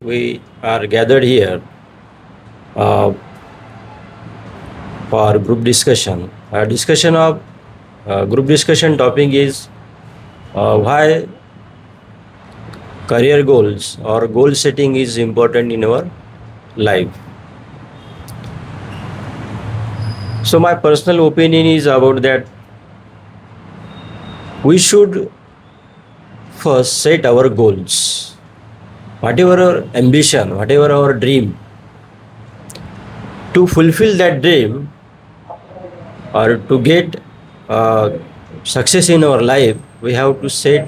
We are gathered here uh, for group discussion. Discussion of group discussion topic is why career goals or goal setting is important in our life. So my personal opinion is about that we should first set our goals. Whatever our ambition, whatever our dream, to fulfill that dream or to get uh, success in our life, we have to set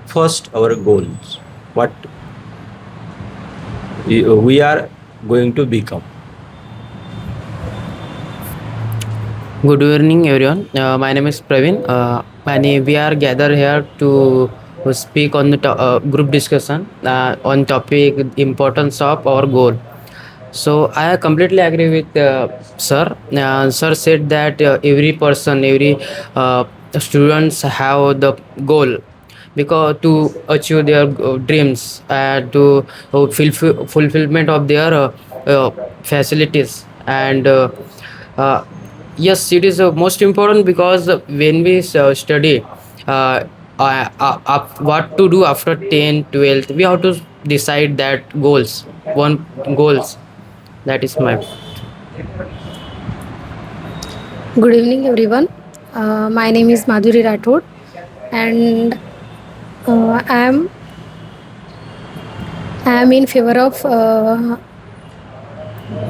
first our goals. What we are going to become. Good evening, everyone. My name is Praveen, and we are gathered here to speak on the group discussion on topic importance of our goal. So I completely agree with sir. Sir said that every person, every students have the goal because to achieve their dreams and to fulfillment of their facilities and. Uh, Yes, it is most important because when we study what to do after 10, 12, we have to decide that goals, one goals. That is my. Good evening, everyone. My name is Madhuri Rathod, and I am in favor of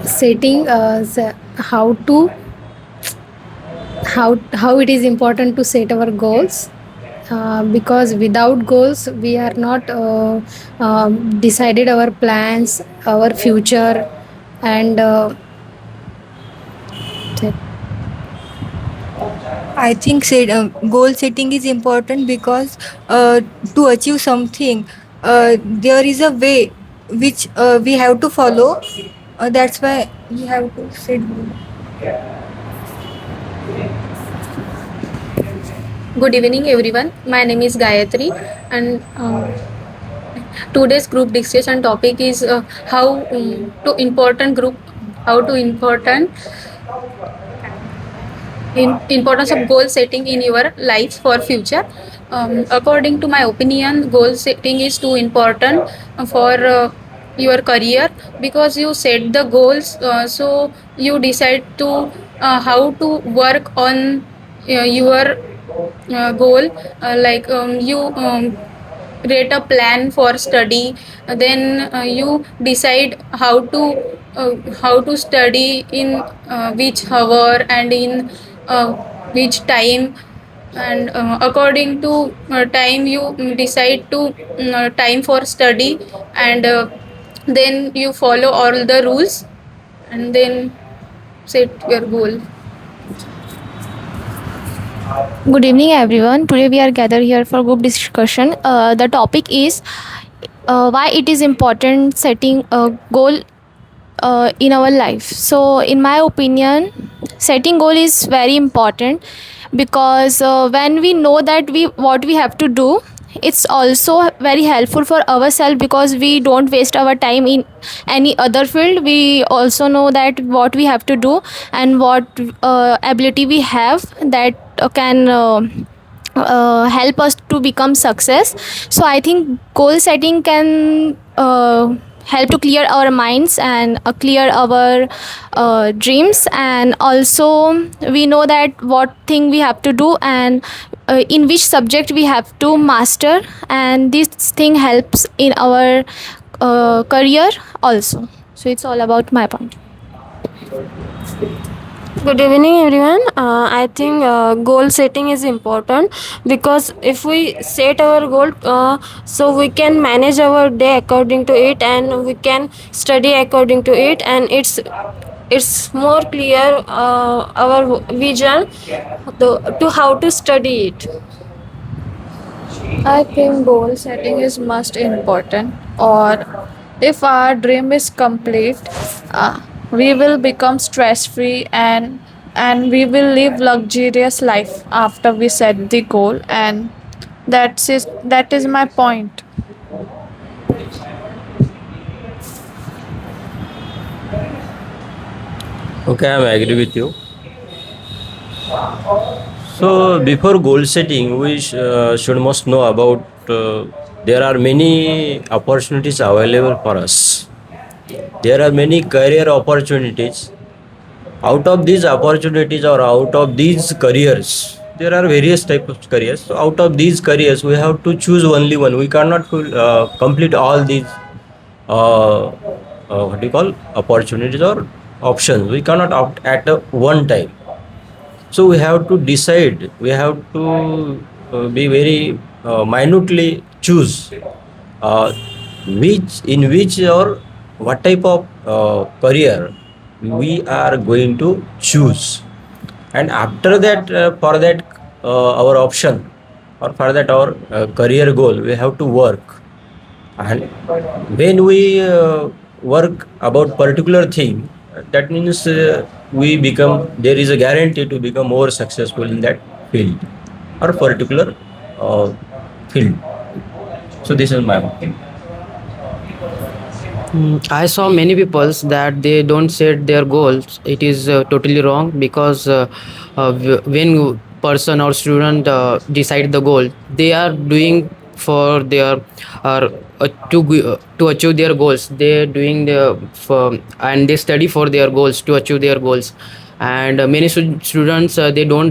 setting how it is important to set our goals. Because without goals, we are not decided our plans, our future, and I think goal setting is important because to achieve something, there is a way which we have to follow. That's why we have to set goal. Good evening, everyone. My name is Gayatri, and today's group discussion topic is how to important importance of goal setting in your life for future. According to my opinion, goal setting is too important for your career because you set the goals, so you decide to how to work on your goal. You create a plan for study, then you decide how to study in which hour and in uh, which time, and according to time you decide to time for study, and then you follow all the rules and then set your goal. Good evening, everyone. Today we are gathered here for group discussion. The topic is why it is important setting a goal in our life. So, in my opinion, setting goal is very important because when we know that we what we have to do, it's also very helpful for ourselves because we don't waste our time in any other field. We also know that what we have to do and what ability we have that can help us to become success. So I think goal setting can help to clear our minds and clear our dreams, and also we know that what thing we have to do and in which subject we have to master, and this thing helps in our career also. So it's all about my point. Good evening, everyone. I think goal setting is important because if we set our goal, so we can manage our day according to it, and we can study according to it, and it's more clear our vision to how to study it. I think goal setting is most important, or if our dream is complete, we will become stress free and we will live luxurious life after we set the goal, and that is my point. Okay, I am agree with you. So before goal setting, we should must know about there are many opportunities available for us. There are many career opportunities. Out of these opportunities or out of these careers, there are various types of careers. So out of these careers, we have to choose only one. We cannot complete all these what do you call opportunities or options. We cannot opt at a one time. So we have to decide. We have to be very minutely choose uh, which or what type of career we are going to choose, and after that for that our option or for that our career goal we have to work. And when we work about particular thing, that means we become there is a guarantee to become more successful in that field or particular uh, field. So this is my opinion. I saw many people that they don't set their goals. It is totally wrong because when person or student decide the goal, they are doing for their to achieve their goals. They doing the for and they study for their goals to achieve their goals. And many students they don't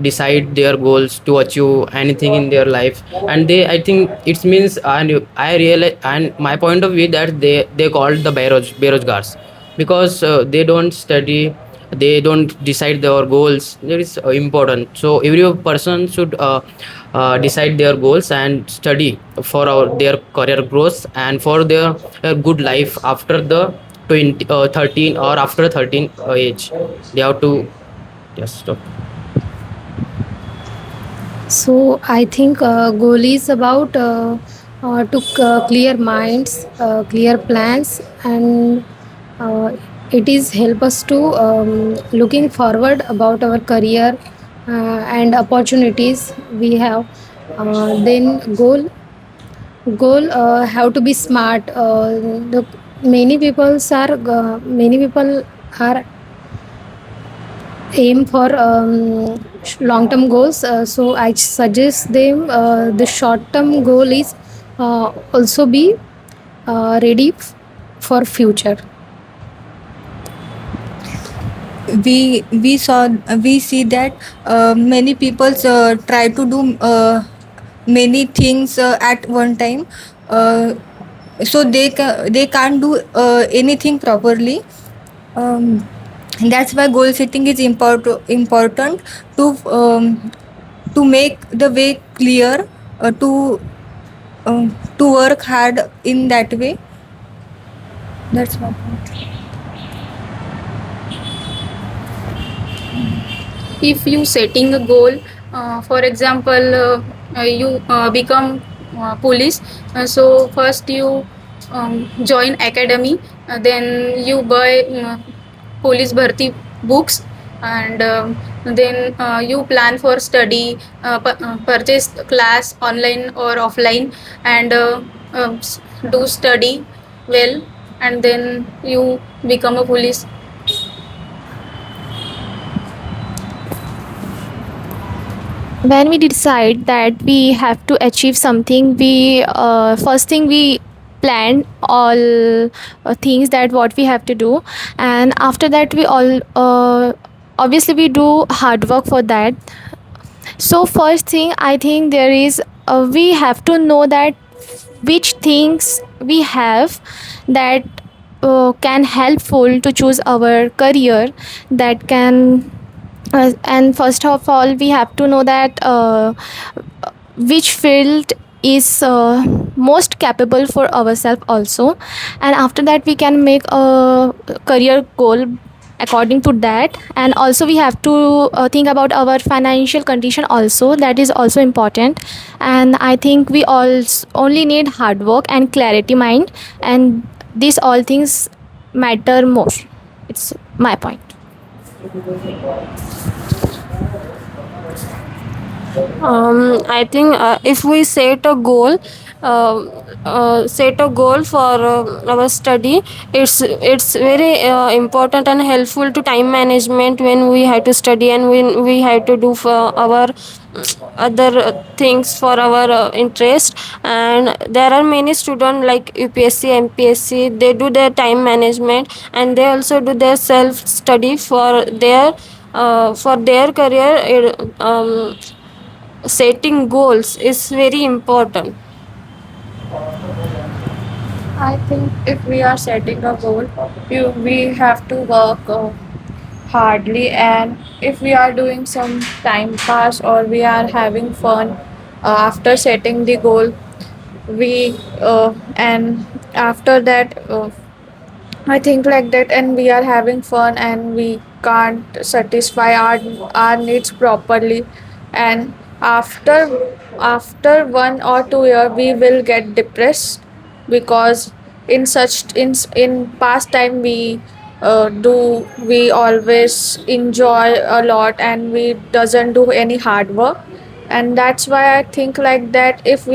decide their goals to achieve anything in their life, and they I think it means, and I realize, and my point of view, that they called the berojgars because they don't study, they don't decide their goals. That is important. So every person should decide their goals and study for their career growth and for their good life after the 13 or after 13 age. They have to, yes, stop. So I think goal is about to clear minds, clear plans, and uh, it is help us to looking forward about our career and opportunities we have. Then goal have to be smart. The many people are aim for long term goals, so I suggest them the short term goal is also be ready for future. We see that many people try to do many things at one time, so they can't do anything properly. That's why goal setting is important to to make the way clear, to work hard in that way. That's my point. If you setting a goal, for example, you become police, so first you join academy, then you buy police bharti books, and then you plan for study, purchase class online or offline, and do study well, and then you become a police. When we decide that we have to achieve something, we first thing we plan all things that what we have to do, and after that we all obviously we do hard work for that. So first thing I think there is we have to know that which things we have that can helpful to choose our career, that can and first of all we have to know that which field is most capable for ourselves also, and after that we can make a career goal according to that. And also we have to think about our financial condition also, that is also important. And I think we all only need hard work and clarity mind, and these all things matter most. It's my point. I think if we set a goal, uh, set a goal for our study. It's very important and helpful to time management when we have to study and when we have to do for our other things for our interest. And there are many students like UPSC, MPSC, they do their time management and they also do their self study for their career. Setting goals is very important. I think if we are setting a goal, we have to work hardly, and if we are doing some time pass or we are having fun after setting the goal, we and after that I think like that, and we are having fun and we can't satisfy our needs properly, and after after 1 or 2 year we will get depressed, because in past time we always enjoy a lot and we doesn't do any hard work, and that's why I think like that if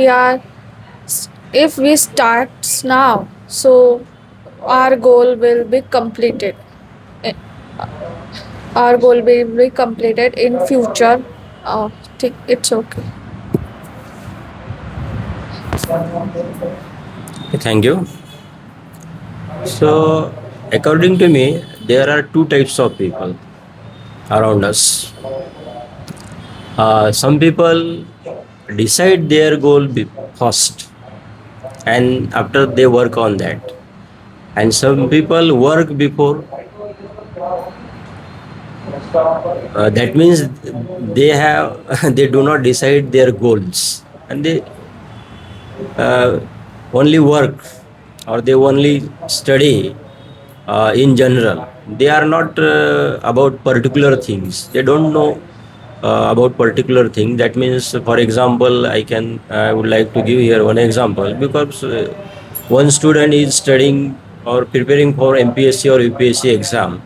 we start now, so our goal will be completed. Eh, our goal will be completed in future. Think it's okay. Okay, thank you. So, according to me, there are two types of people around us. Some people decide their goal first, and after they work on that. And some people work before. That means they have they do not decide their goals, and they uh, only work, or they only study in general. They are not about particular things. They don't know about particular thing. That means, for example, I would like to give here one example, because one student is studying or preparing for MPSC or UPSC exam.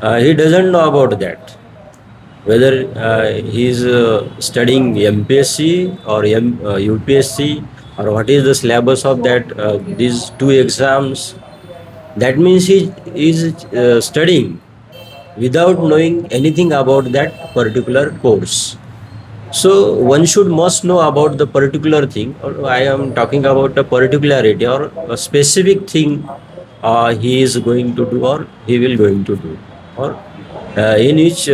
He doesn't know about that, whether he is studying MPSC or UPSC, or what is the syllabus of that these two exams. That means he is studying without knowing anything about that particular course. So one should must know about the particular thing, or I am talking about a particularity or a specific thing he is going to do or he will going to do, or in each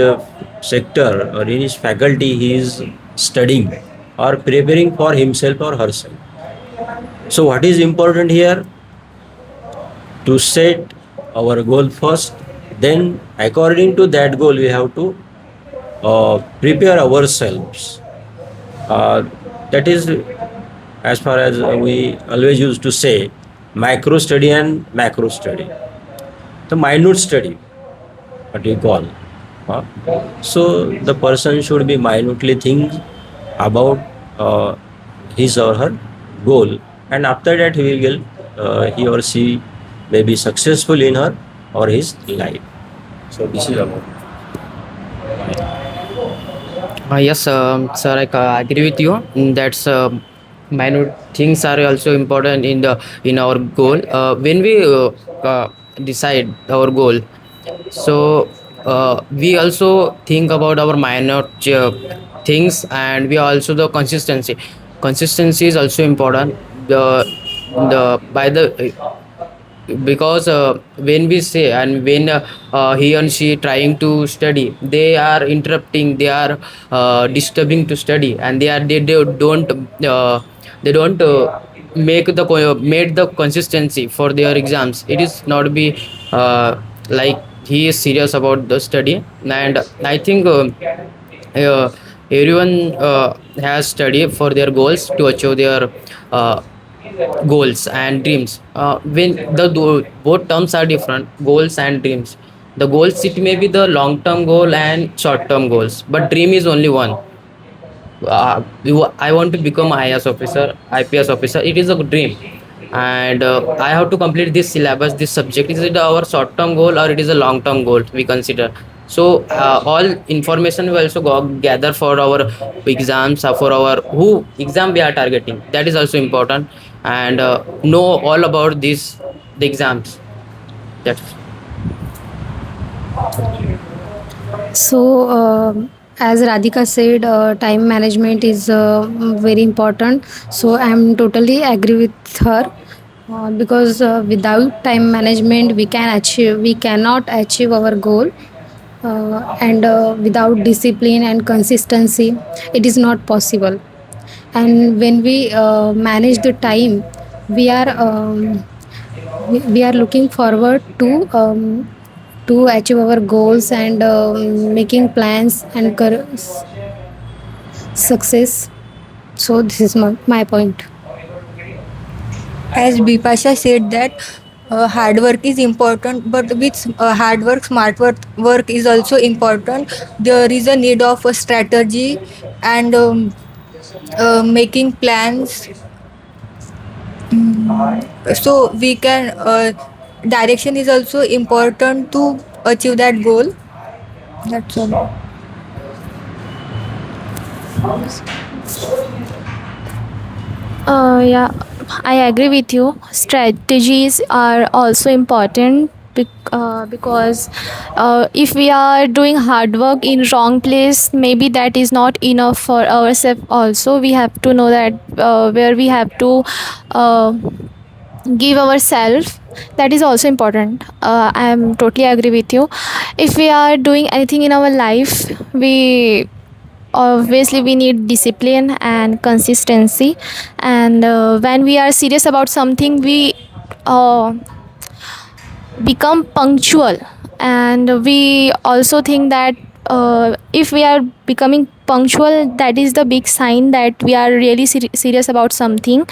sector or in each faculty he is studying or preparing for himself or herself. So what is important here? To set our goal first, then according to that goal we have to prepare ourselves. That is, as far as we always used to say, micro study and macro study. The minute study, what we call. So the person should be minutely think about his or her goal, and after that he or she may be successful in her or his life. So this is about. Yes, sir, agree with you. That's minute things are also important in our goal. When we decide our goal, so we also think about our minor things, and we also the consistency. Consistency is also important. The by the because when we say and when he and she trying to study, they are interrupting, they are disturbing to study, and they don't made the consistency for their exams. It is not be like he is serious about the study. And I think uh, everyone has studied for their goals to achieve their uh, goals and dreams. When both terms are different, goals and dreams. The goals, it may be the long term goal and short term goals, but dream is only one. I want to become IAS officer, IPS officer. It is a dream, and I have to complete this syllabus, this subject. Is it our short term goal or it is a long term goal? We consider. So all information we also gather for our exams, for our who exam we are targeting. That is also important. and know all about the exams. That's So, as Radhika said, time management is very important. So, I'm totally agree with her because without time management, we cannot achieve our goal. And without discipline and consistency, it is not possible. And when we manage the time, we are we are looking forward to achieve our goals and making plans and success. So this is my point. As Bipasha said that hard work is important, but with hard work, work is also important. There is a need of a strategy and making plans. So we can direction is also important to achieve that goal. That's all. Yeah, I agree with you. Strategies are also important because if we are doing hard work in wrong place, maybe that is not enough for ourselves. Also, we have to know that where we have to uh, give ourselves. That is also important. I am totally agree with you. If we are doing anything in our life, we obviously we need discipline and consistency, and when we are serious about something, we uh, become punctual, and we also think that if we are becoming punctual, that is the big sign that we are really serious about something.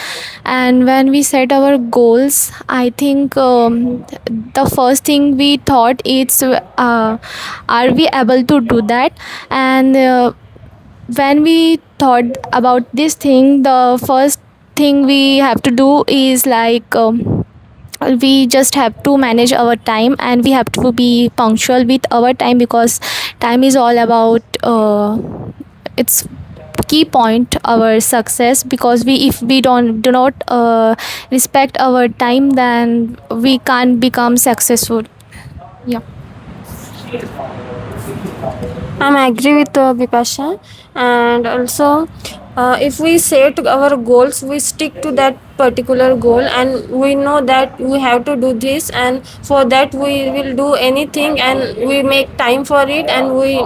And when we set our goals, I think the first thing we thought is are we able to do that. And when we thought about this thing, the first thing we have to do is like we just have to manage our time, and we have to be punctual with our time, because time is all about it's key point our success. Because we if we do not respect our time, then we can't become successful. Yeah. I'm agree with Bipasha, and also if we set our goals, we stick to that particular goal, and we know that we have to do this, and for that we will do anything, and we make time for it, and we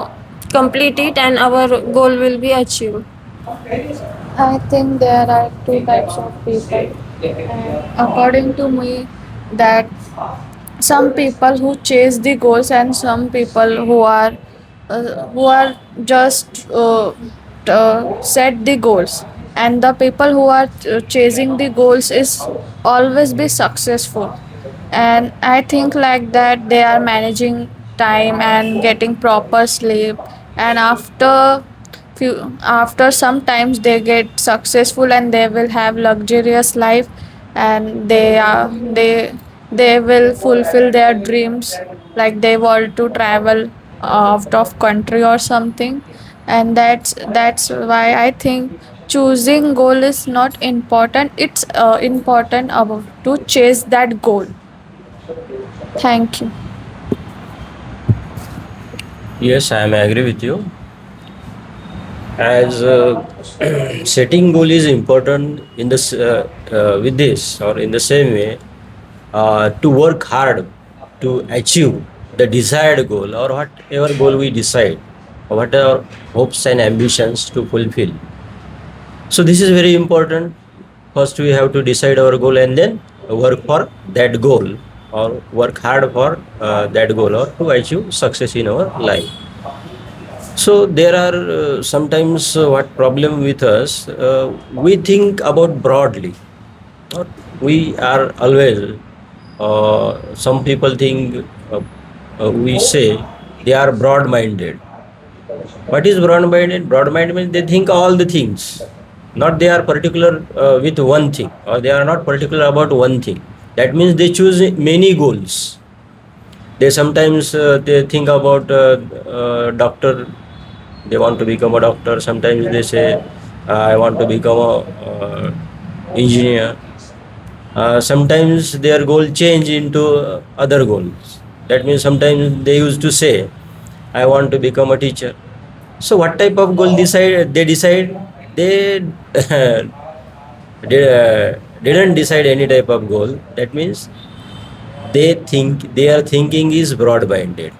complete it, and our goal will be achieved. I think there are two types of people. And according to me, that some people who chase the goals and some people who are just set the goals. And the people who are chasing the goals is always be successful. And I think like that they are managing time and getting proper sleep, and after sometimes they get successful and they will have luxurious life, and they will fulfill their dreams, like they want to travel out of country or something. And that's why I think choosing goal is not important. It's important about to chase that goal. Thank you. Yes, I am agree with you. As setting goal is important in this with this, or in the same way, to work hard to achieve the desired goal, or whatever goal we decide, or what are our hopes and ambitions to fulfill. So this is very important. First we have to decide our goal, and then work for that goal, or work hard for that goal, or to achieve success in our life. So there are sometimes what problem with us, we think about broadly, or we are always some people think we say they are broad minded. What is broad minded? Broad minded means they think all the things, not they are particular with one thing, or they are not particular about one thing. That means they choose many goals. They sometimes they think about doctor, they want to become a doctor. Sometimes they say I want to become a engineer. Sometimes their goal change into other goals. That means sometimes they used to say, I want to become a teacher. So what type of goal they decide? They didn't decide any type of goal. That means they think their thinking is broad minded.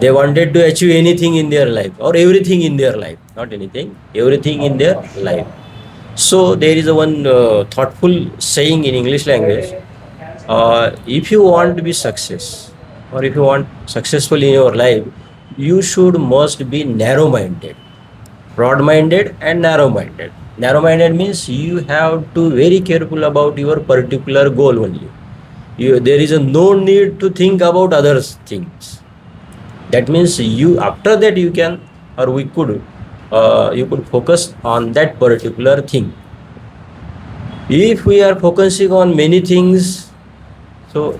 They wanted to achieve anything in their life or everything in their life, not anything, everything in their life. So there is a one thoughtful saying in English language. If you want to be success or if you want successful in your life, you should must be narrow minded. Broad minded and narrow minded. Narrow minded means you have to very careful about your particular goal only. There is a no need to think about other things. That means you after that you can or we could you could focus on that particular thing. If we are focusing on many things, so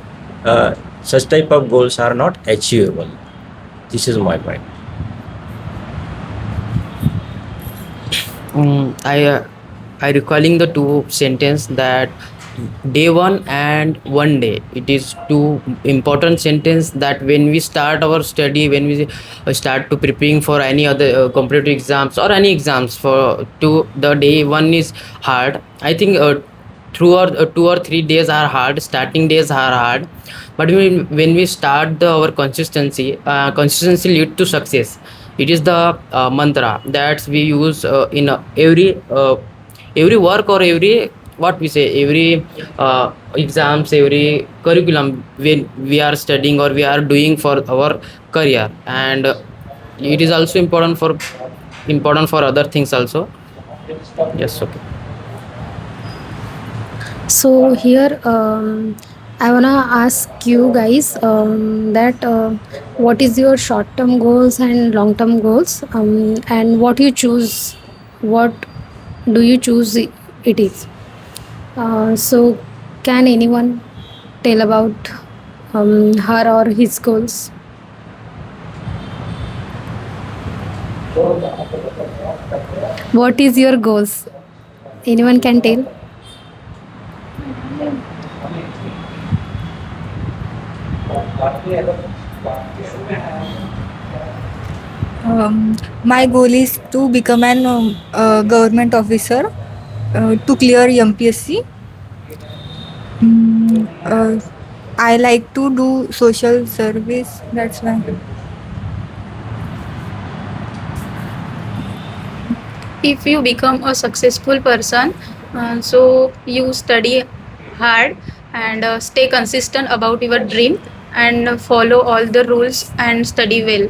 such type of goals are not achievable. This is my point. I recalling the two sentence that day one and one day. It is two important sentence that when we start our study, when we start to preparing for any other competitive exams or any exams for to the day one is hard. I think through or 2 or 3 days are hard. Starting days are hard, but when we start our consistency lead to success. It is the mantra that we use in every work or every what we say every exams, every curriculum when we are studying or we are doing for our career. And it is also important for other things also. Yes, okay. So here, I wanna ask you guys that what is your short-term goals and long-term goals, and what you choose, what do you choose it is. So can anyone tell about her or his goals? What is your goals? Anyone can tell? My goal is to become an government officer to clear MPSC. I like to do social service. That's why. If you become a successful person, so you study hard and stay consistent about your dream and follow all the rules and study well.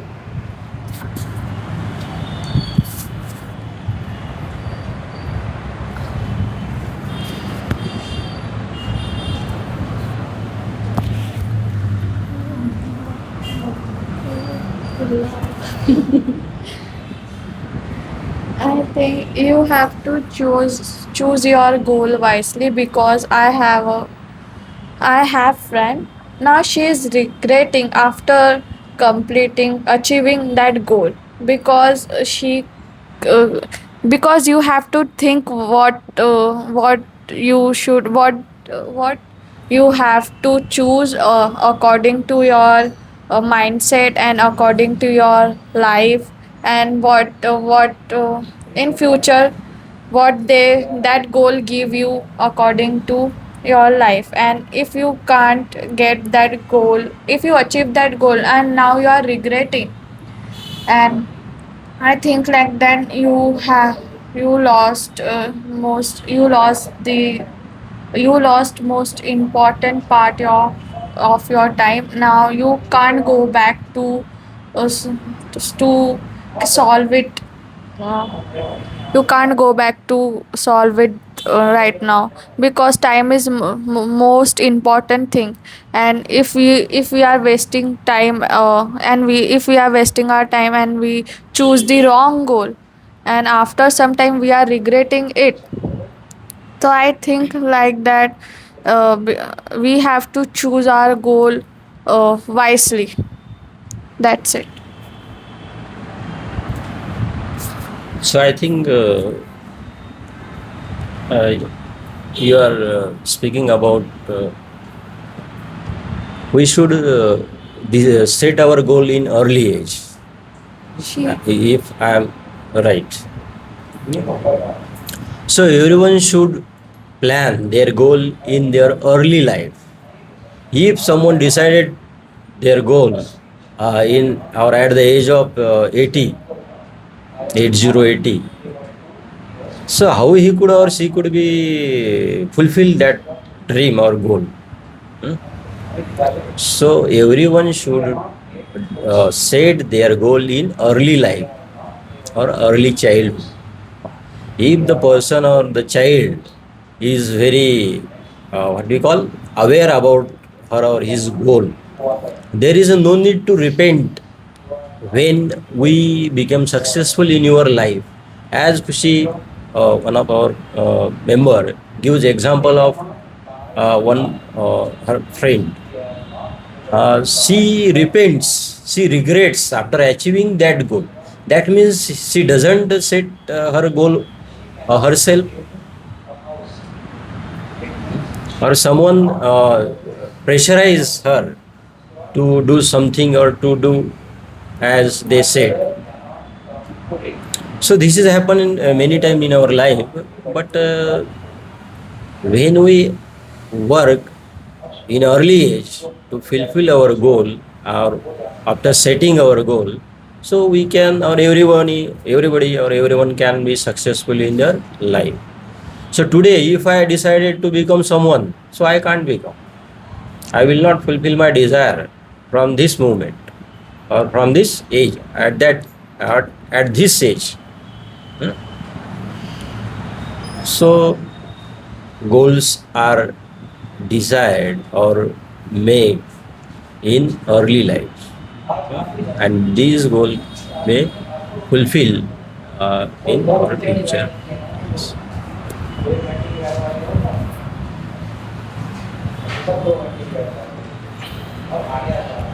I think you have to choose your goal wisely, because I have friend. Now she is regretting after completing achieving that goal, because she uh, because you have to think what you should what you have to choose according to your mindset and according to your life, and what in future what they that goal give you according to your life. And if you can't get that goal, if you achieve that goal and now you are regretting, and I think like then you lost you lost most important part of your time. Now you can't go back to to solve it. You can't go back to solve it right now, because time is most important thing. And if we are wasting time and we if we are wasting our time and we choose the wrong goal, and after some time we are regretting it. So I think like that we have to choose our goal wisely. That's it. So I think uh, you are speaking about we should set our goal in early age. If I am right. So everyone should plan their goal in their early life. If someone decided their goal in or at the age of 80, so how he could or she could be fulfill that dream or goal? Hmm? So everyone should set their goal in early life or early childhood. If the person or the child is very what we call aware about her or his goal, there is no need to repent when we become successful in your life. As she one of our member gives example of one her friend, she repents, she regrets after achieving that goal. That means she doesn't set her goal herself, or someone pressurize her to do something or to do as they said. So this is happening many times in our life. But when we work in early age to fulfill our goal, or after setting our goal, so we can, or everybody or everyone can be successful in their life. So today, if I decided to become someone, so I can't become. I will not fulfill my desire from this moment or from this age at this age. Hmm? So goals are desired or made in early life, and these goals may fulfill in our future.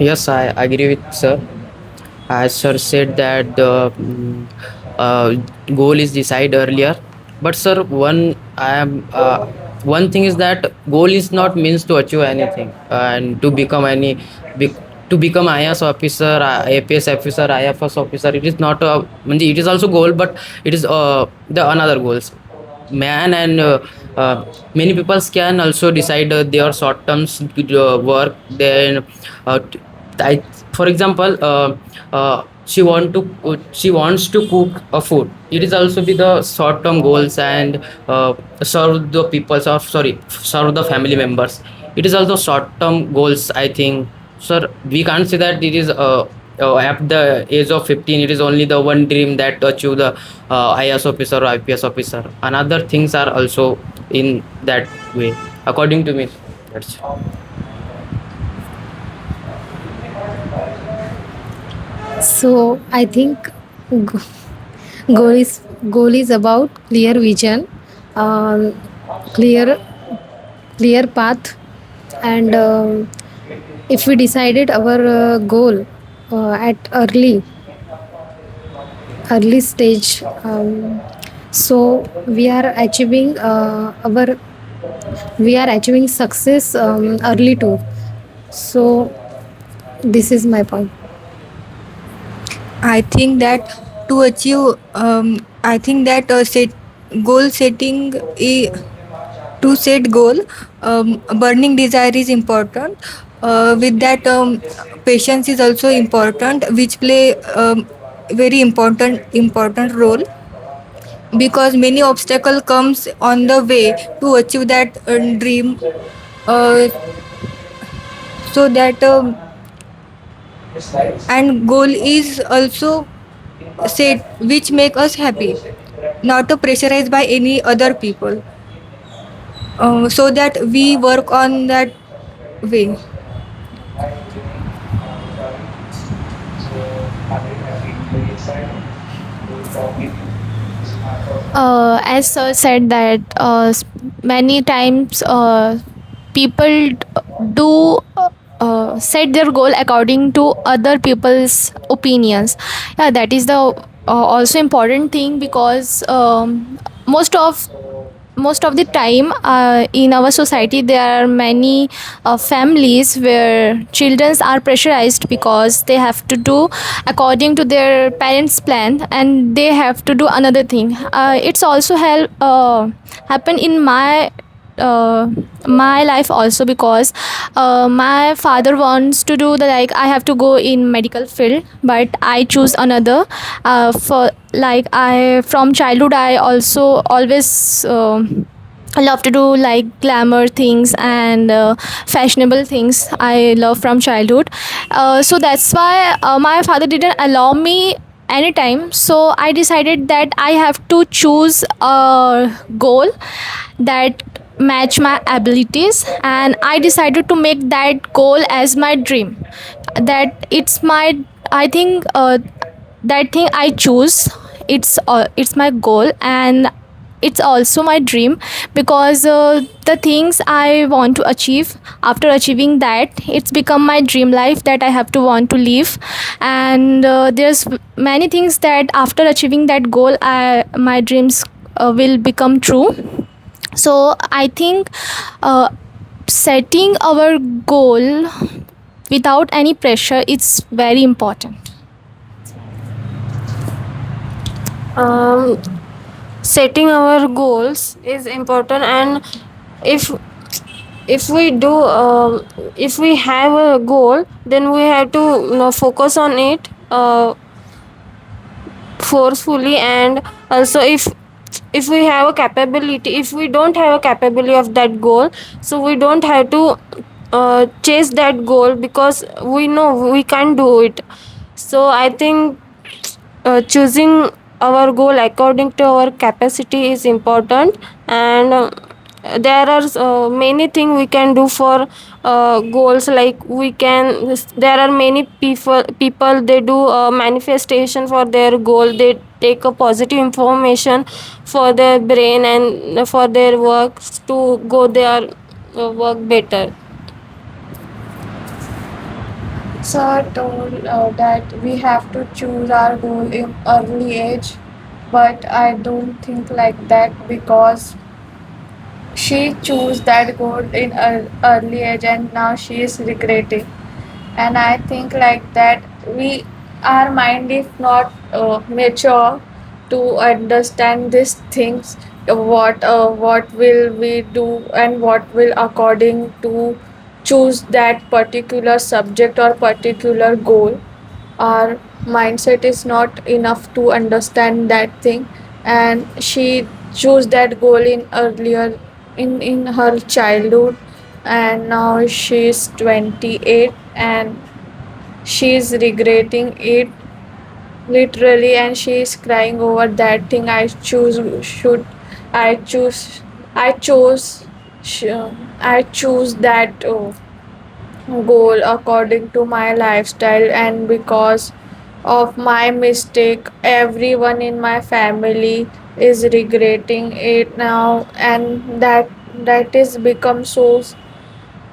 Yes, I agree with sir. As sir said that the uh, goal is decided earlier. But sir, one thing is that goal is not means to achieve anything and to become bec- to become IAS officer, APS officer, IFS officer. It is not a, it is also goal, but it is the another goals. Man and many people can also decide their short term work. Then I, for example, she wants to cook a food. It is also be the short term goals and serve the people, serve the family members. It is also short term goals, I think. Sir, we can't say that it is at the age of 15 it is only the one dream that achieve the IAS officer or IPS officer. Another things are also in that way, according to me. That's So I think go- goal is about clear vision, um, clear clear path, and if we decided our goal at early stage, so we are achieving success early too. So this is my point. I think that to achieve, I think that goal setting to set goal, burning desire is important. With that, patience is also important, which play very important role, because many obstacle comes on the way to achieve that dream. Uh, so that and goal is also set which make us happy, not pressurized by any other people, so that we work on that way. As sir said that many times people do set their goal according to other people's opinions. Yeah, that is the also important thing, because most of most of the time in our society there are many families where children are pressurized because they have to do according to their parents plan and they have to do another thing. It's also happen in my life also because my father wants to do the like I have to go in medical field but I choose another. For like I from childhood I also always love to do like glamour things and fashionable things I love from childhood. So that's why my father didn't allow me anytime, so I decided that I have to choose a goal that match my abilities, and I decided to make that goal as my dream. That it's my, I think that thing I choose, it's my goal and it's also my dream because the things I want to achieve, after achieving that it's become my dream life that I have to want to live. And there's many things that after achieving that goal my dreams will become true. So I think setting our goal without any pressure is very important. um, Setting our goals is important, and if if we do if we have a goal, then we have to focus on it forcefully. And also, if we have a capability, if we don't have a capability of that goal, so we don't have to chase that goal because we know we can't do it. So I think choosing our goal according to our capacity is important. And there are many things we can do for goals. Like we can, there are many people they do manifestation for their goal. They take a positive information for their brain and for their works to go their work better. Sir told that we have to choose our goal in early age, but I don't think like that because she chose that goal in early age and now she is regretting. And I think like that we, our mind is not mature to understand these things. What will we do and what will according to choose that particular subject or particular goal. Our mindset is not enough to understand that thing, and she chose that goal in earlier in her childhood, and now she's 28 and she's regretting it literally, and she's crying over that thing. I choose I chose sh- I choose that goal according to my lifestyle, and because of my mistake everyone in my family is regretting it now, and that is become so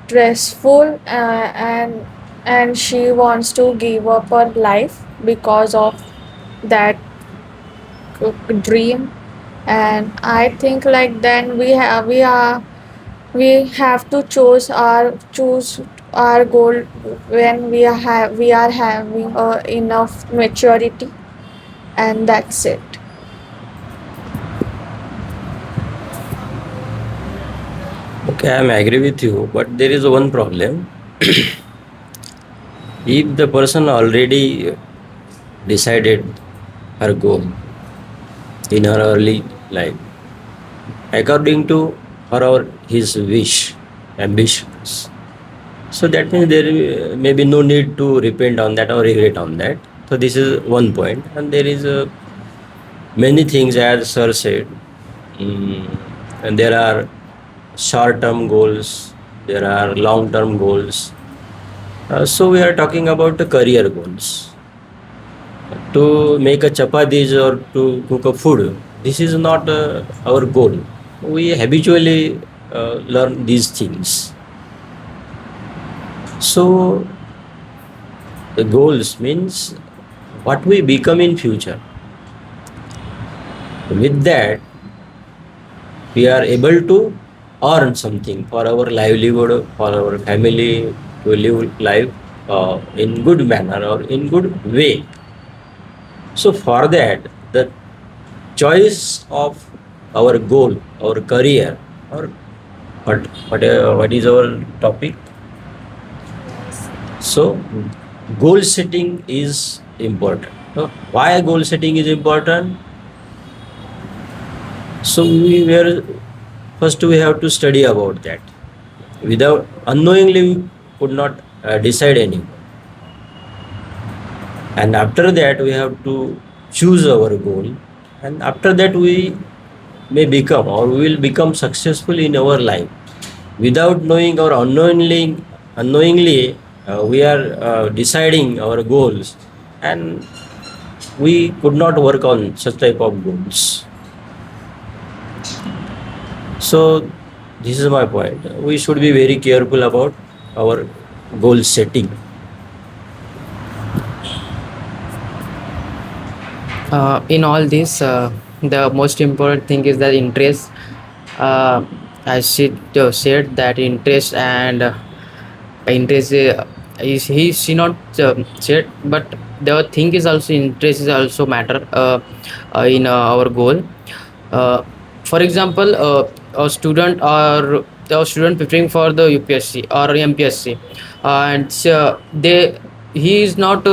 stressful, and she wants to give up her life because of that dream. And I think like then we have to choose our goal when we are having enough maturity, and that's it. Okay, I am agree with you, but there is one problem. If the person already decided her goal in her early life, according to her or his wish, ambitions, so that means there may be no need to repent on that or regret on that. So this is one point, and there is many things as sir said. And there are short-term goals, there are long-term goals. So we are talking about the career goals. To make a chapatis or to cook a food, this is not our goal. We habitually learn these things. So the goals means what we become in future. With that, we are able to earn something for our livelihood, for our family, to live life in good manner or in good way. So for that, the choice of our goal, our career, or what is our topic? So goal setting is important. So why goal setting is important? So first we have to study about that. Without unknowingly we could not decide anything. And after that we have to choose our goal, and after that we may become or we will become successful in our life. Without knowing or unknowingly we are deciding our goals, and we could not work on such type of goals. So this is my point. We should be very careful about our goal setting. In all this, the most important thing is that interest. As she said, that interest and interest is he she not said, but the thing is also interest is also matter in our goal. uh, for example, a student or a student preparing for the UPSC or MPSC, and they he is not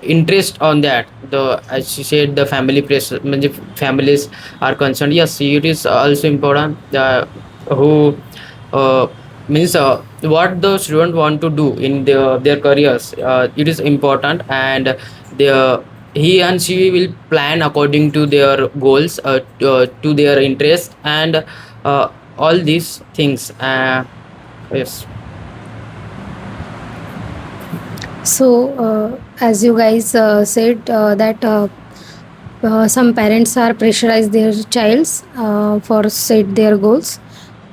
interest on that. The as she said, the family pressure, means if families are concerned, yes, it is also important. Who means what the student want to do in their careers, it is important, and the he and she will plan according to their goals, to their interest, and all these things. Yes. So, as you guys said, that some parents are pressurize their childs for set their goals.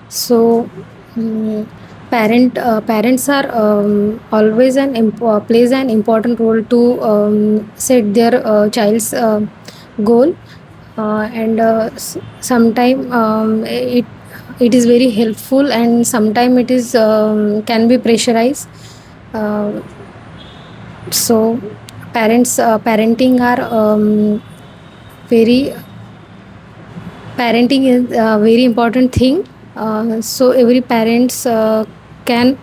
So, mm parents are always plays an important role to set their child's goal, and sometime it is very helpful, and sometime it is can be pressurized. Uh, so parenting are very parenting is a very important thing. So every parents can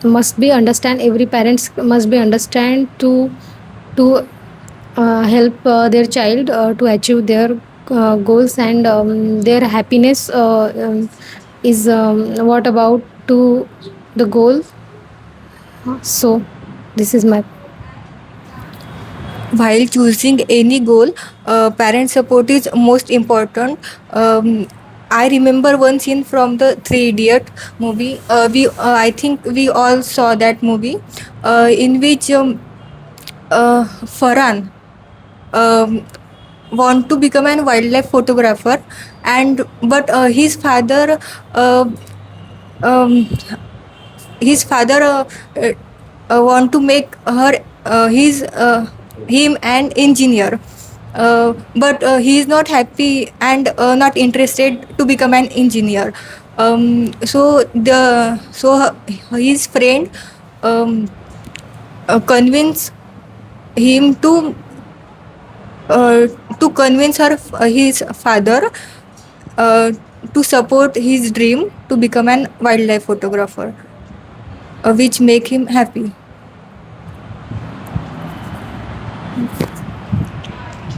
must be understand, every parents must be understand to help their child to achieve their goals, and their happiness is what about to the goal. So this is my While choosing any goal, parent support is most important. I remember one scene from the Three Idiot movie. I think we all saw that movie, in which Farhan want to become a wildlife photographer, and but uh, um, his father want to make him an engineer, but he is not happy and not interested to become an engineer. So his friend um, convince him to convince his father uh, to support his dream to become an wildlife photographer, which make him happy.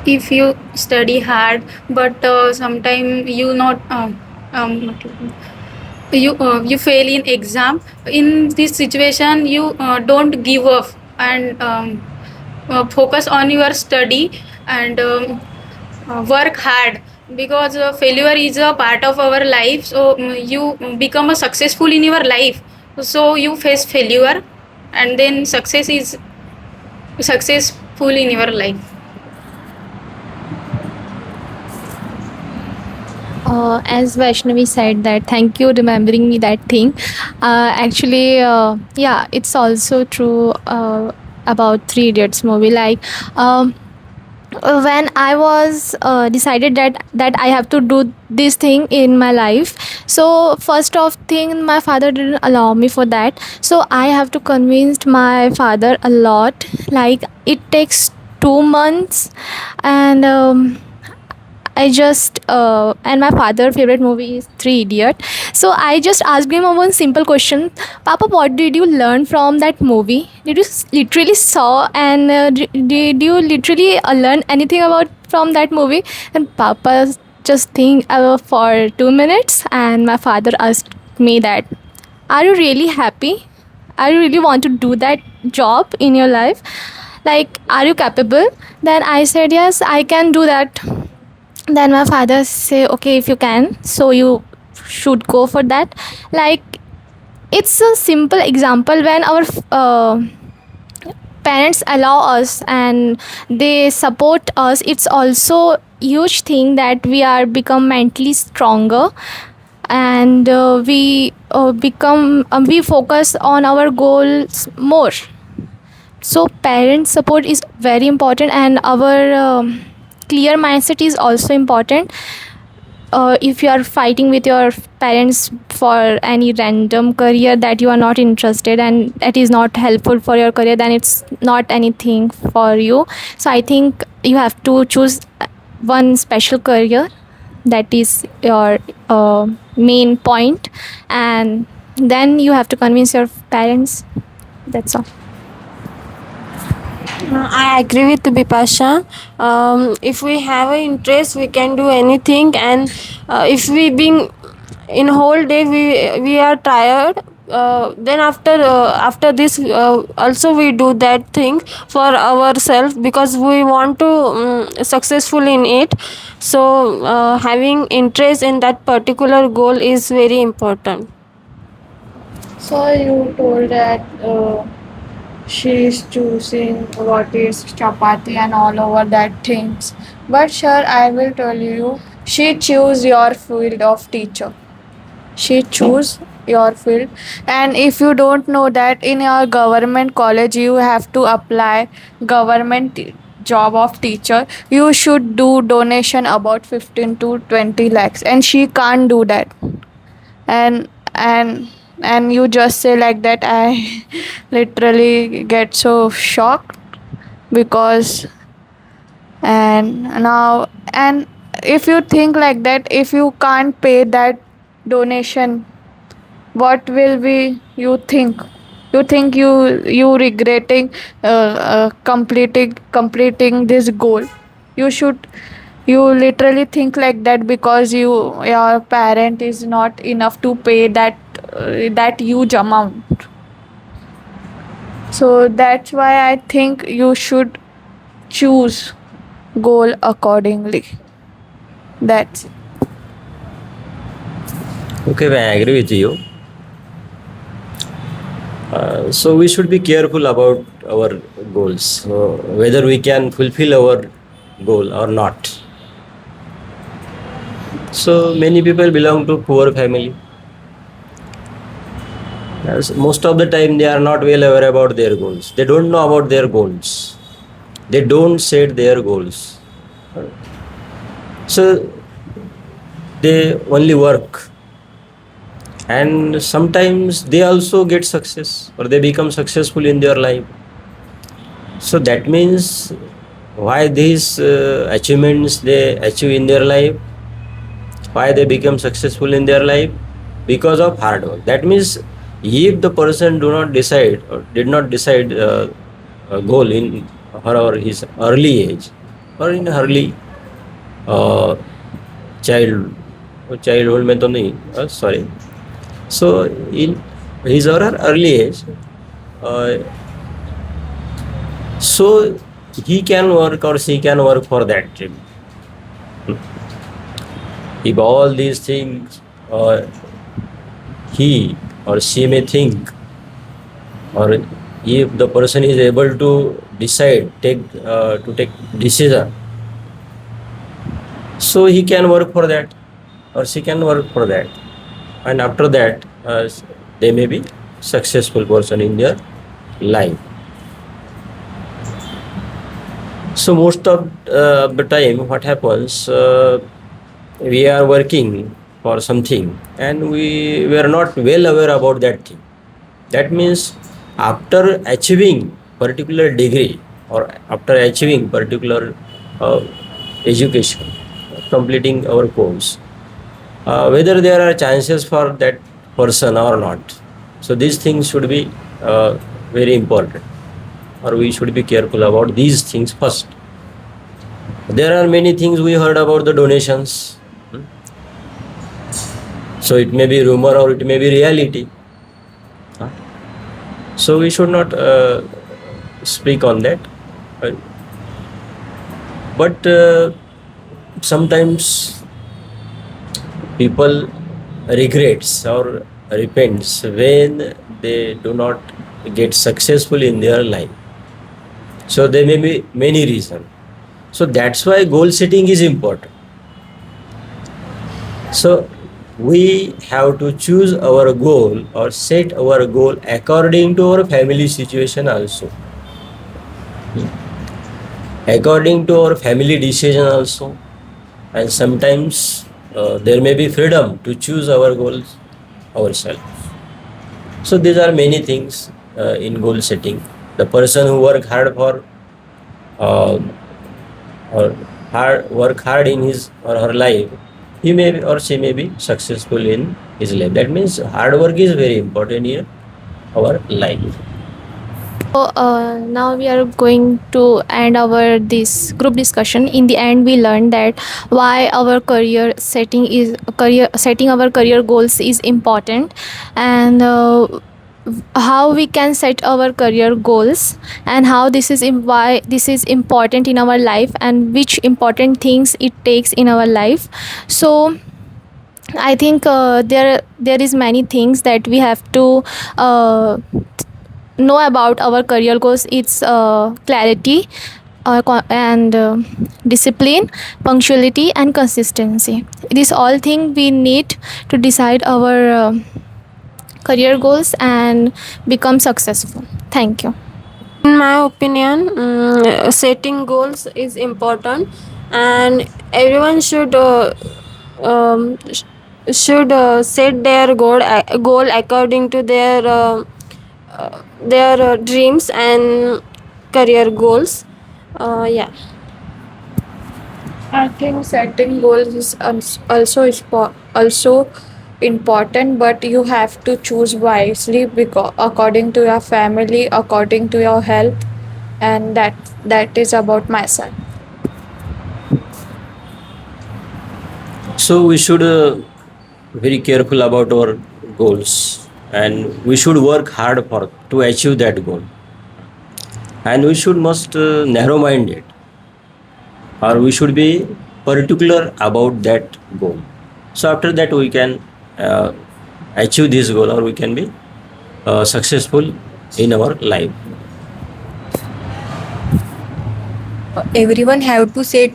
If you study hard, but sometime you not you fail in exam, in this situation you don't give up, and focus on your study, and work hard, because failure is a part of our life. So you become a successful in your life, so you face failure, and then success is successful in your life. As Vaishnavi said that, thank you remembering me that thing. Actually, yeah, it's also true about Three Idiots movie. Like, um, when I was decided that I have to do this thing in my life. So first of thing, my father didn't allow me for that. So I have to convince my father a lot. Like it takes 2 months, and I just and my father favorite movie is Three Idiot. So I just asked him one simple question, Papa, what did you learn from that movie? Did you literally saw and did you literally learn anything about from that movie? And Papa just think for 2 minutes, and my father asked me that, are you really happy? Are you really want to do that job in your life? Like, are you capable? Then I said yes, I can do that. Then my father say, okay, if you can, so you should go for that. Like, it's a simple example when our parents allow us and they support us. It's also huge thing that we are become mentally stronger, and we focus on our goals more. So parent support is very important, and our clear mindset is also important. If you are fighting with your parents for any random career that you are not interested and that is not helpful for your career, then it's not anything for you. So I think you have to choose one special career that is your main point, and then you have to convince your parents. That's all. I agree with Bipasha. If we have an interest, we can do anything, and if we being in whole day we are tired. Then after this also we do that thing for ourselves because we want to successful in it. So having interest in that particular goal is very important. So you told that she is choosing what is chapati and all over that things. But sure, I will tell you, she choose your field of teacher. She choose your field, and if you don't know that in your government college you have to apply government job of teacher, you should do donation about 15 to 20 lakhs, and she can't do that. And and and you just say like that, I literally get so shocked because. And now, and if you think like that, if you can't pay that donation, what will be you think? You think you regretting completing this goal? You should, you literally think like that because your parent is not enough to pay that huge amount. So that's why I think you should choose goal accordingly. That's it. Okay, I agree with you. So we should be careful about our goals, whether we can fulfill our goal or not. So many people belong to poor family. Yes, most of the time they are not well aware about their goals. They don't know about their goals. They don't set their goals. So they only work, and sometimes they also get success or they become successful in their life. So that means why these achievements they achieve in their life, why they become successful in their life, because of hard work. That means if the person do not decide or did not decide a goal in her or his early age or in early childhood में तो नहीं, sorry. So in his or her early age, so he can work or she can work for that dream. If all these things he or she may think, or if the person is able to decide, take decision, so he can work for that or she can work for that, and after that they may be successful person in their life. So most of the time, what happens? We are working for something, and we were not well aware about that thing. That means after achieving particular degree or after achieving particular uh, education, completing our course, whether there are chances for that person or not. So these things should be very important, or we should be careful about these things first. There are many things we heard about the donations. So it may be rumor or it may be reality. So we should not speak on that. Uh, But sometimes people regrets or repents when they do not get successful in their life. So there may be many reasons. So that's why goal setting is important. So we have to choose our goal or set our goal according to our family situation also, according to our family decision also, and sometimes there may be freedom to choose our goals ourselves. So these are many things in goal setting. The person who uh, work hard in his or her life, he may be or she may be successful in his life. That means hard work is very important in our life. So now we are going to end our this group discussion. In the end, we learned that why our career setting our career goals is important, and how we can set our career goals, and how why this is important in our life, and which important things it takes in our life. So I think there is many things that we have to know about our career goals. It's clarity and discipline, punctuality, and consistency. These all things we need to decide our career goals and become successful. Thank you. In my opinion, setting goals is important, and everyone should set their goal according to their dreams and career goals. Yeah. I think setting goals is also important, but you have to choose wisely because according to your family, according to your health, and that is about myself. So we should very careful about our goals, and we should work hard for to achieve that goal, and we should must narrow minded, or we should be particular about that goal. So after that we can uh, achieve this goal, or we can be successful in our life. Everyone have to set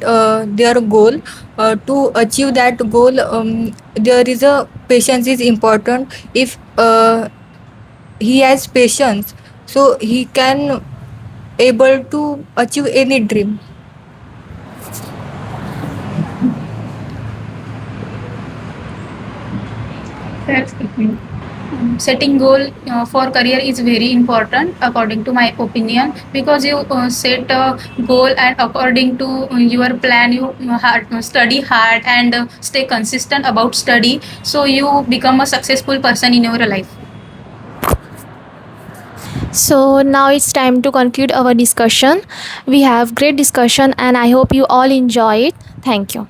their goal. To achieve that goal, there is a patience is important. If he has patience, so he can able to achieve any dream. Setting goal for career is very important according to my opinion, because you set a goal and according to your plan you study hard and stay consistent about study, so you become a successful person in your life. So now it's time to conclude our discussion. We have great discussion, and I hope you all enjoy it. Thank you.